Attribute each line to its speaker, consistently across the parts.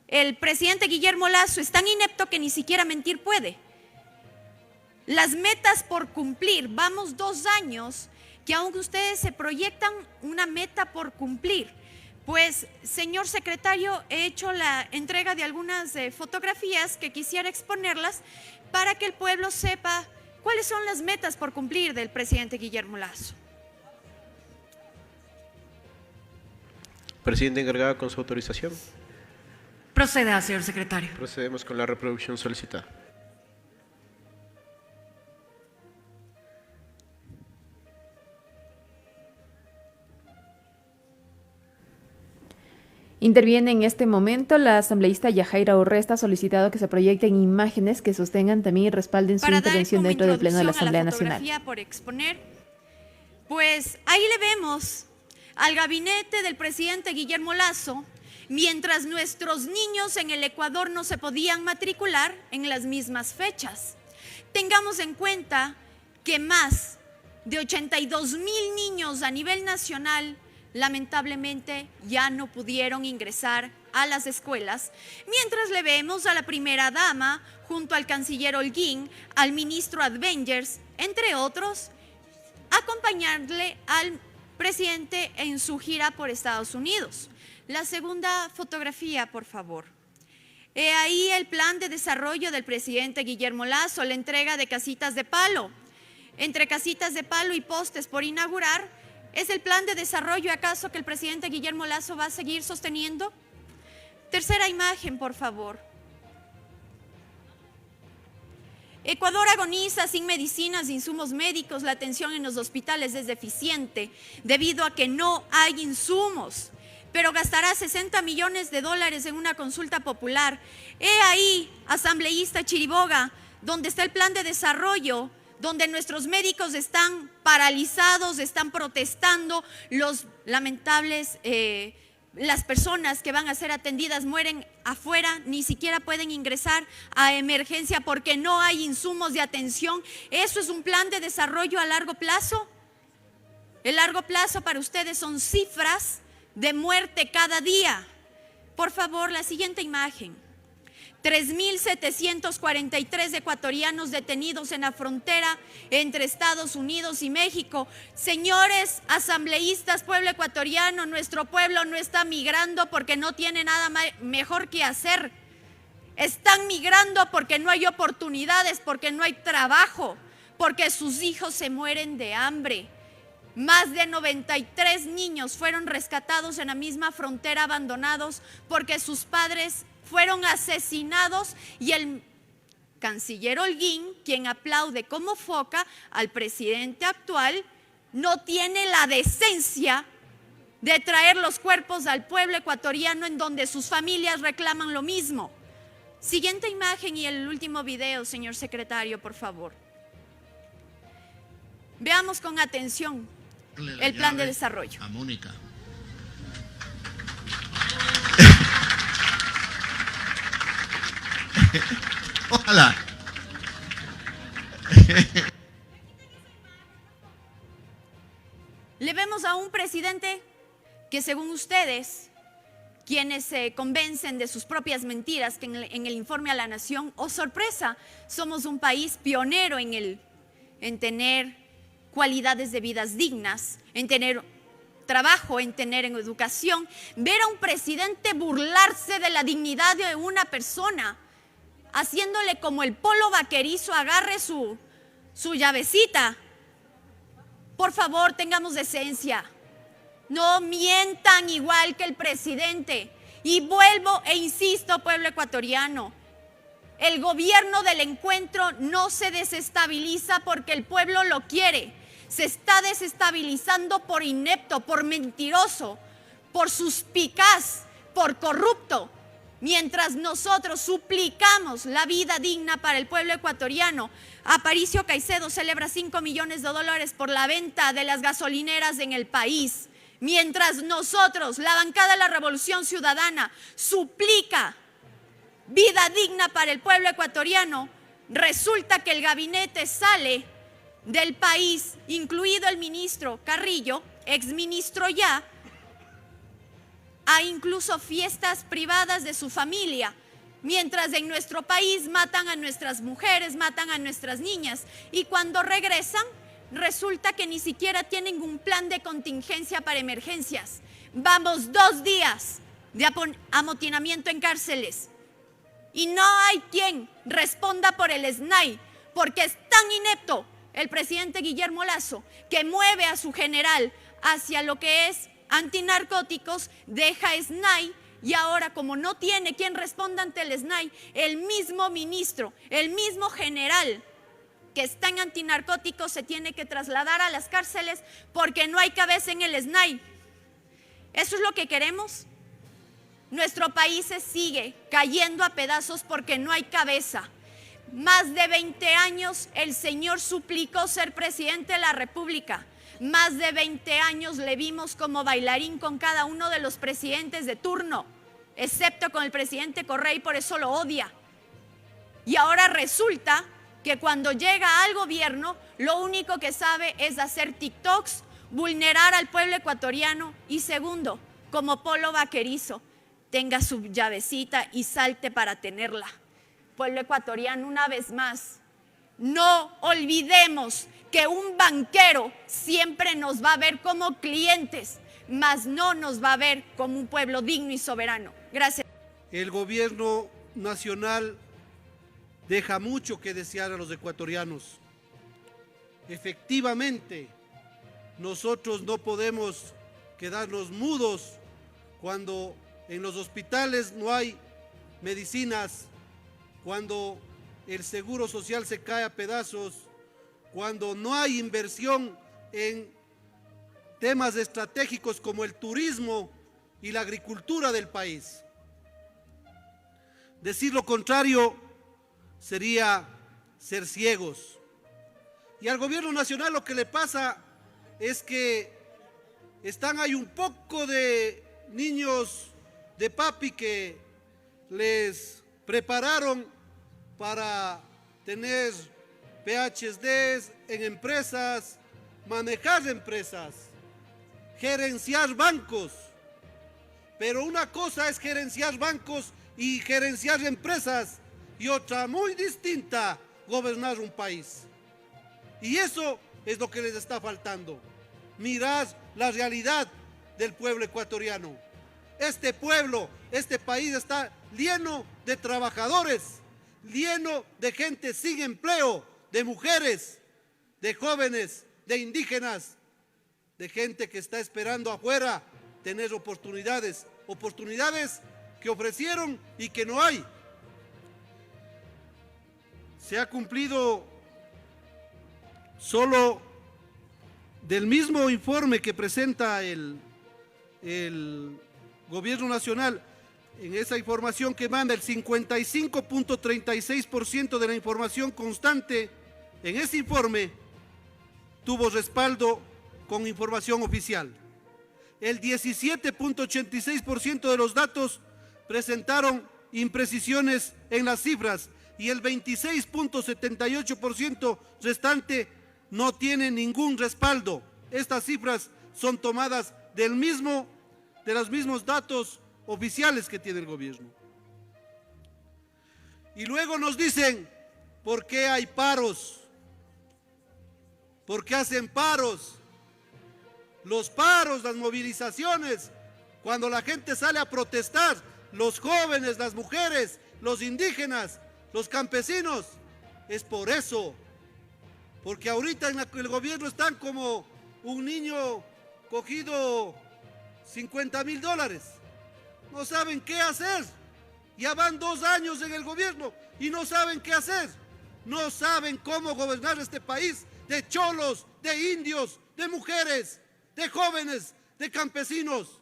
Speaker 1: el presidente Guillermo Lasso es tan inepto que ni siquiera mentir puede. Las metas por cumplir, vamos 2 años que aún ustedes se proyectan una meta por cumplir. Pues, señor secretario, he hecho la entrega de algunas fotografías que quisiera exponerlas para que el pueblo sepa cuáles son las metas por cumplir del presidente Guillermo Lasso.
Speaker 2: Presidente encargada, con su autorización.
Speaker 3: Proceda, señor secretario.
Speaker 2: Procedemos con la reproducción solicitada.
Speaker 4: Interviene en este momento la asambleísta Yajaira Urresta, solicitado que se proyecten imágenes que sostengan también y respalden su intervención dentro del Pleno de la Asamblea Nacional.
Speaker 1: Por exponer, pues ahí le vemos al gabinete del presidente Guillermo Lasso, mientras nuestros niños en el Ecuador no se podían matricular en las mismas fechas. Tengamos en cuenta que más de 82,000 niños a nivel nacional lamentablemente ya no pudieron ingresar a las escuelas, mientras le vemos a la primera dama junto al canciller Holguín, al ministro Advengers, entre otros, acompañarle al presidente en su gira por Estados Unidos. La segunda fotografía, por favor. He ahí el plan de desarrollo del presidente Guillermo Lasso, la entrega de casitas de palo. Entre casitas de palo y postes por inaugurar, ¿es el plan de desarrollo acaso que el presidente Guillermo Lasso va a seguir sosteniendo? Tercera imagen, por favor. Ecuador agoniza sin medicinas e insumos médicos. La atención en los hospitales es deficiente debido a que no hay insumos, pero gastará $60 millones en una consulta popular. He ahí, asambleísta Chiriboga, donde está el plan de desarrollo, donde nuestros médicos están paralizados, están protestando, los lamentables, las personas que van a ser atendidas mueren afuera, ni siquiera pueden ingresar a emergencia porque no hay insumos de atención. ¿Eso es un plan de desarrollo a largo plazo? El largo plazo para ustedes son cifras de muerte cada día. Por favor, la siguiente imagen. 3,743 ecuatorianos detenidos en la frontera entre Estados Unidos y México. Señores asambleístas, pueblo ecuatoriano, nuestro pueblo no está migrando porque no tiene nada mejor que hacer. Están migrando porque no hay oportunidades, porque no hay trabajo, porque sus hijos se mueren de hambre. Más de 93 niños fueron rescatados en la misma frontera, abandonados porque sus padres fueron asesinados, y el canciller Holguín, quien aplaude como foca al presidente actual, no tiene la decencia de traer los cuerpos al pueblo ecuatoriano en donde sus familias reclaman lo mismo. Siguiente imagen y el último video, señor secretario, por favor. Veamos con atención el plan de desarrollo.
Speaker 5: A Mónica. Ojalá.
Speaker 1: Le vemos a un presidente que, según ustedes, quienes se convencen de sus propias mentiras, que en el informe a la Nación, oh sorpresa, somos un país pionero en tener cualidades de vidas dignas, en tener trabajo, en tener educación. Ver a un presidente burlarse de la dignidad de una persona, haciéndole como el polo vaquerizo, agarre su llavecita. Por favor, tengamos decencia. No mientan igual que el presidente. Y vuelvo e insisto, pueblo ecuatoriano, el gobierno del encuentro no se desestabiliza porque el pueblo lo quiere. Se está desestabilizando por inepto, por mentiroso, por suspicaz, por corrupto. Mientras nosotros suplicamos la vida digna para el pueblo ecuatoriano, Aparicio Caicedo celebra $5 millones por la venta de las gasolineras en el país. Mientras nosotros, la bancada de la Revolución Ciudadana, suplica vida digna para el pueblo ecuatoriano, resulta que el gabinete sale del país, incluido el ministro Carrillo, exministro ya, a incluso fiestas privadas de su familia, mientras en nuestro país matan a nuestras mujeres, matan a nuestras niñas, y cuando regresan resulta que ni siquiera tienen un plan de contingencia para emergencias. Vamos 2 días de amotinamiento en cárceles y no hay quien responda por el SNAI, porque es tan inepto el presidente Guillermo Lasso que mueve a su general hacia lo que es antinarcóticos, deja SNAI, y ahora como no tiene quien responda ante el SNAI, el mismo ministro, el mismo general que está en antinarcóticos se tiene que trasladar a las cárceles porque no hay cabeza en el SNAI. ¿Eso es lo que queremos? Nuestro país se sigue cayendo a pedazos porque no hay cabeza. Más de 20 años el señor suplicó ser presidente de la República. Más de 20 años le vimos como bailarín con cada uno de los presidentes de turno, excepto con el presidente Correa, y por eso lo odia. Y ahora resulta que cuando llega al gobierno, lo único que sabe es hacer TikToks, vulnerar al pueblo ecuatoriano y, segundo, como polo vaquerizo, tenga su llavecita y salte para tenerla. Pueblo ecuatoriano, una vez más, no olvidemos que un banquero siempre nos va a ver como clientes, mas no nos va a ver como un pueblo digno y soberano. Gracias.
Speaker 5: El gobierno nacional deja mucho que desear a los ecuatorianos. Efectivamente, nosotros no podemos quedarnos mudos cuando en los hospitales no hay medicinas, cuando el seguro social se cae a pedazos, cuando no hay inversión en temas estratégicos como el turismo y la agricultura del país. Decir lo contrario sería ser ciegos. Y al gobierno nacional lo que le pasa es que hay un poco de niños de papi que les prepararon para tener PhDs en empresas, manejar empresas, gerenciar bancos. Pero una cosa es gerenciar bancos y gerenciar empresas, y otra muy distinta, gobernar un país. Y eso es lo que les está faltando. Mirar la realidad del pueblo ecuatoriano. Este pueblo, este país está lleno de trabajadores, lleno de gente sin empleo, de mujeres, de jóvenes, de indígenas, de gente que está esperando afuera tener oportunidades que ofrecieron y que no hay. Se ha cumplido solo del mismo informe que presenta el gobierno nacional, en esa información que manda, el 55.36% de la información constante en ese informe tuvo respaldo con información oficial. El 17.86% de los datos presentaron imprecisiones en las cifras y el 26.78% restante no tiene ningún respaldo. Estas cifras son tomadas de los mismos datos oficiales que tiene el gobierno. Y luego nos dicen, ¿por qué hay paros? ¿Por qué hacen paros? Los paros, las movilizaciones, cuando la gente sale a protestar, los jóvenes, las mujeres, los indígenas, los campesinos, es por eso. Porque ahorita en el gobierno están como un niño cogido $50,000. No saben qué hacer. Ya van 2 años en el gobierno y no saben qué hacer. No saben cómo gobernar este país de cholos, de indios, de mujeres, de jóvenes, de campesinos.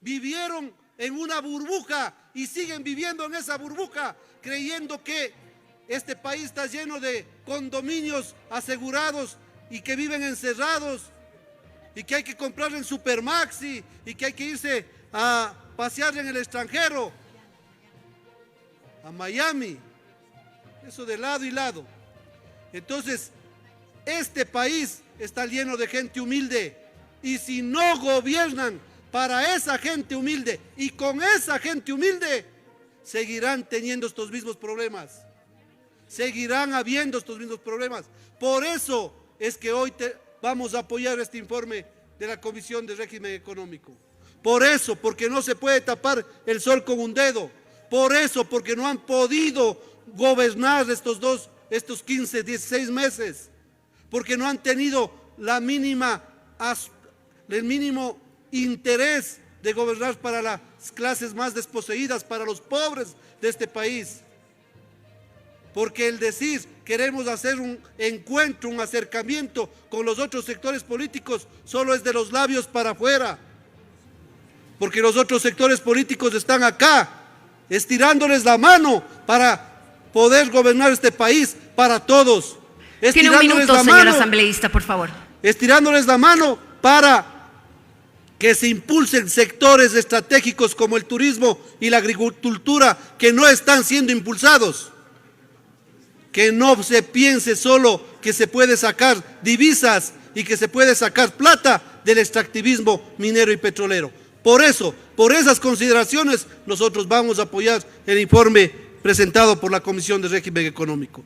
Speaker 5: Vivieron en una burbuja y siguen viviendo en esa burbuja, creyendo que este país está lleno de condominios asegurados y que viven encerrados y que hay que comprar en Supermaxi y que hay que irse a pasear en el extranjero, a Miami, eso de lado y lado. Entonces, este país está lleno de gente humilde y si no gobiernan para esa gente humilde, y con esa gente humilde seguirán teniendo estos mismos problemas. Seguirán habiendo estos mismos problemas. Por eso es que hoy vamos a apoyar este informe de la Comisión de Régimen Económico. Por eso, porque no se puede tapar el sol con un dedo. Por eso, porque no han podido gobernar estos 15, 16 meses. Porque no han tenido el mínimo interés de gobernar para las clases más desposeídas, para los pobres de este país. Porque el decir queremos hacer un encuentro, un acercamiento con los otros sectores políticos solo es de los labios para afuera. Porque los otros sectores políticos están acá, estirándoles la mano para poder gobernar este país para todos.
Speaker 3: Tiene un minuto, señor asambleísta, por favor.
Speaker 5: Estirándoles la mano para que se impulsen sectores estratégicos como el turismo y la agricultura que no están siendo impulsados. Que no se piense solo que se puede sacar divisas y que se puede sacar plata del extractivismo minero y petrolero. Por eso, por esas consideraciones, nosotros vamos a apoyar el informe presentado por la Comisión de Régimen Económico.